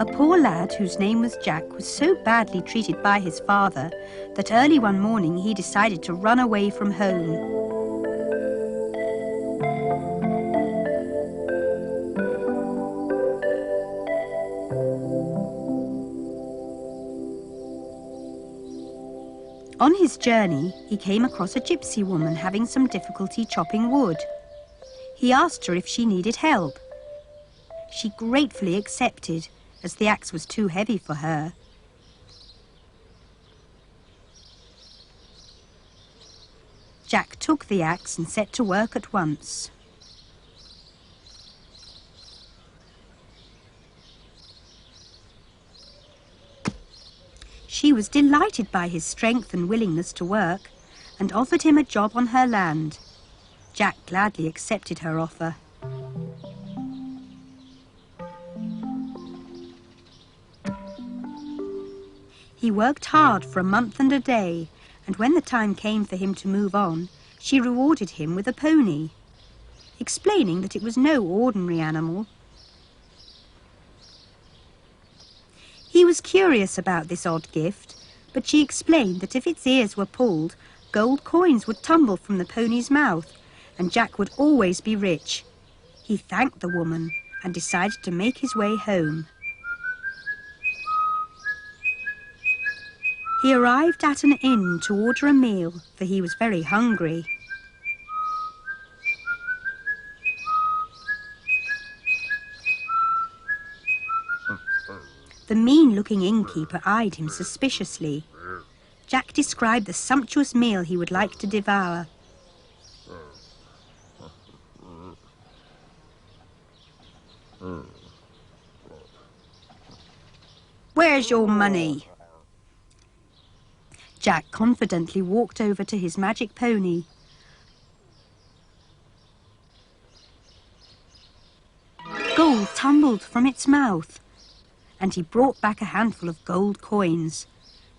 A poor lad whose name was Jack was so badly treated by his father that early one morning he decided to run away from home. On his journey, he came across a gypsy woman having some difficulty chopping wood. He asked her if she needed help. She gratefully accepted, as the axe was too heavy for her. Jack took the axe and set to work at once. She was delighted by his strength and willingness to work, and offered him a job on her land. Jack gladly accepted her offer. He worked hard for a month and a day, and when the time came for him to move on, she rewarded him with a pony, explaining that it was no ordinary animal. He was curious about this odd gift, but she explained that if its ears were pulled, gold coins would tumble from the pony's mouth, and Jack would always be rich. He thanked the woman and decided to make his way home. He arrived at an inn to order a meal, for he was very hungry. The mean-looking innkeeper eyed him suspiciously. Jack described the sumptuous meal he would like to devour. "Where's your money?" Jack confidently walked over to his magic pony. Gold tumbled from its mouth, and he brought back a handful of gold coins.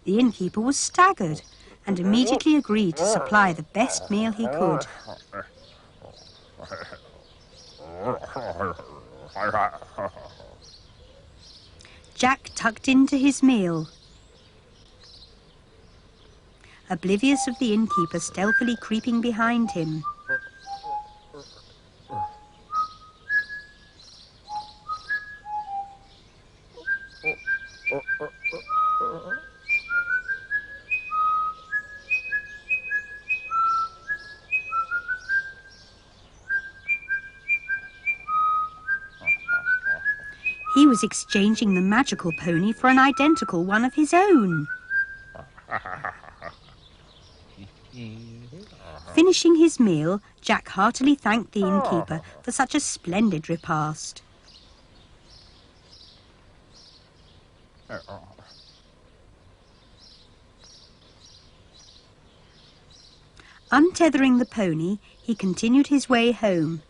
The innkeeper was staggered and immediately agreed to supply the best meal he could. Jack tucked into his meal, oblivious of the innkeeper stealthily creeping behind him. He was exchanging the magical pony for an identical one of his own. Finishing his meal, Jack heartily thanked the innkeeper for such a splendid repast. Untethering the pony, he continued his way home.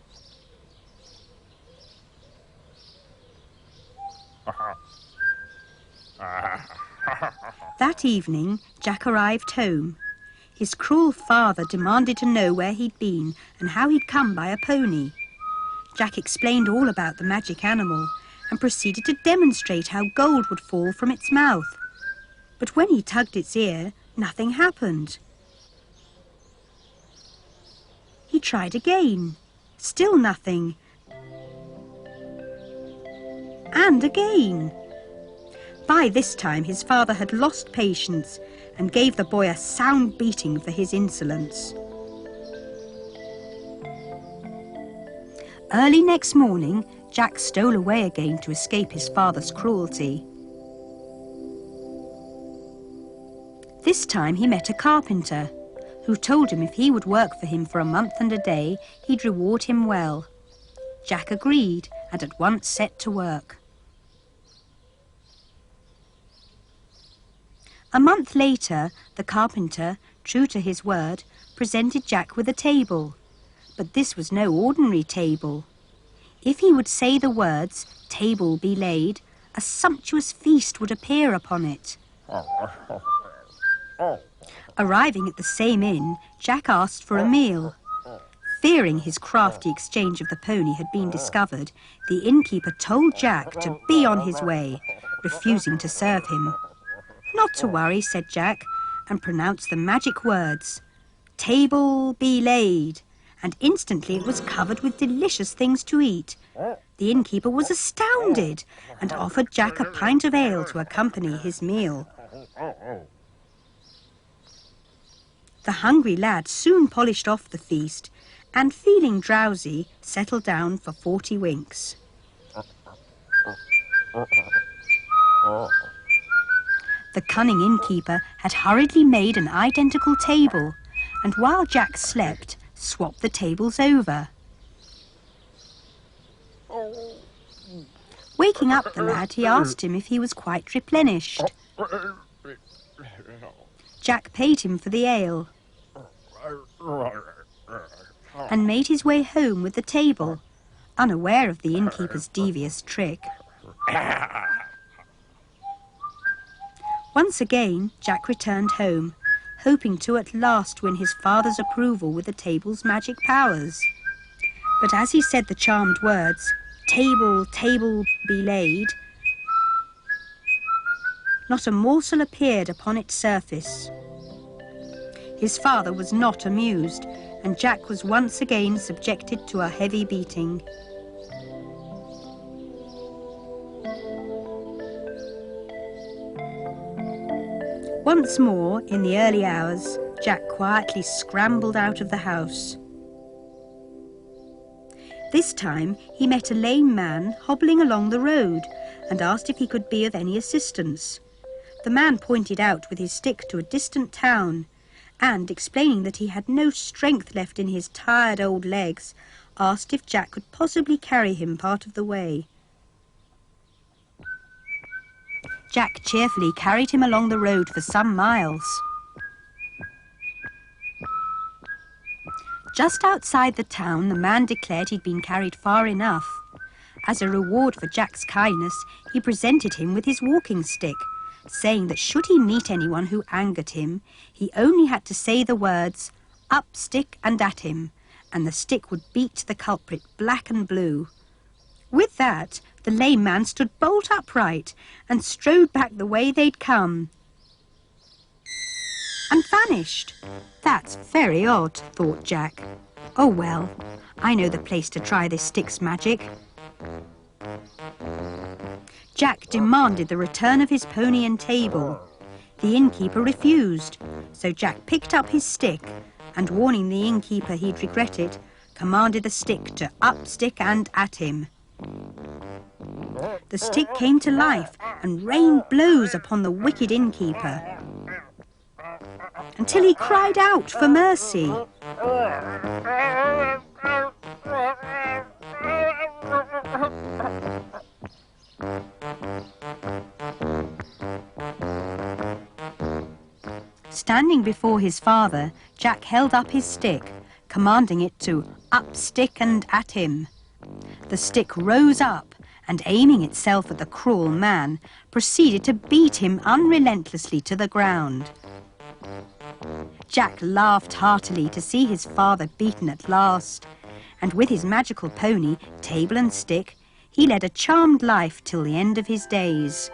That evening, Jack arrived home. His cruel father demanded to know where he'd been and how he'd come by a pony. Jack explained all about the magic animal and proceeded to demonstrate how gold would fall from its mouth. But when he tugged its ear, nothing happened. He tried again. Still nothing. And again. By this time, his father had lost patience and gave the boy a sound beating for his insolence. Early next morning, Jack stole away again to escape his father's cruelty. This time he met a carpenter, who told him if he would work for him for a month and a day, he'd reward him well. Jack agreed and at once set to work. A month later, the carpenter, true to his word, presented Jack with a table. But this was no ordinary table. If he would say the words, "Table be laid," a sumptuous feast would appear upon it. Arriving at the same inn, Jack asked for a meal. Fearing his crafty exchange of the pony had been discovered, the innkeeper told Jack to be on his way refusing to serve him. "Not to worry," said Jack, and pronounced the magic words, "Table be laid," and instantly it was covered with delicious things to eat. The innkeeper was astounded and offered Jack a pint of ale to accompany his meal. The hungry lad soon polished off the feast and, feeling drowsy, settled down for 40 winks. The cunning innkeeper had hurriedly made an identical table, and while Jack slept, swapped the tables over. Waking up the lad, he asked him if he was quite replenished. Jack paid him for the ale and made his way home with the table, unaware of the innkeeper's devious trick. Once again, Jack returned home, hoping to at last win his father's approval with the table's magic powers. But as he said the charmed words, "Table, table be laid," not a morsel appeared upon its surface. His father was not amused, and Jack was once again subjected to a heavy beating. Once more, in the early hours, Jack quietly scrambled out of the house. This time he met a lame man hobbling along the road and asked if he could be of any assistance. The man pointed out with his stick to a distant town and, explaining that he had no strength left in his tired old legs, asked if Jack could possibly carry him part of the way. Jack cheerfully carried him along the road for some miles. Just outside the town, the man declared he'd been carried far enough. As a reward for Jack's kindness, he presented him with his walking stick, saying that should he meet anyone who angered him, he only had to say the words, "Up stick and at him," and the stick would beat the culprit black and blue. With that, the lame man stood bolt upright and strode back the way they'd come and vanished. "That's very odd," thought Jack. "Oh well, I know the place to try this stick's magic." Jack demanded the return of his pony and table. The innkeeper refused, so Jack picked up his stick and, warning the innkeeper he'd regret it, commanded the stick to up stick and at him. The stick came to life and rained blows upon the wicked innkeeper until he cried out for mercy. Standing before his father, Jack held up his stick, commanding it to up stick and at him. The stick rose up and, aiming itself at the cruel man, proceeded to beat him unrelentlessly to the ground. Jack laughed heartily to see his father beaten at last, and with his magical pony, table and stick, he led a charmed life till the end of his days.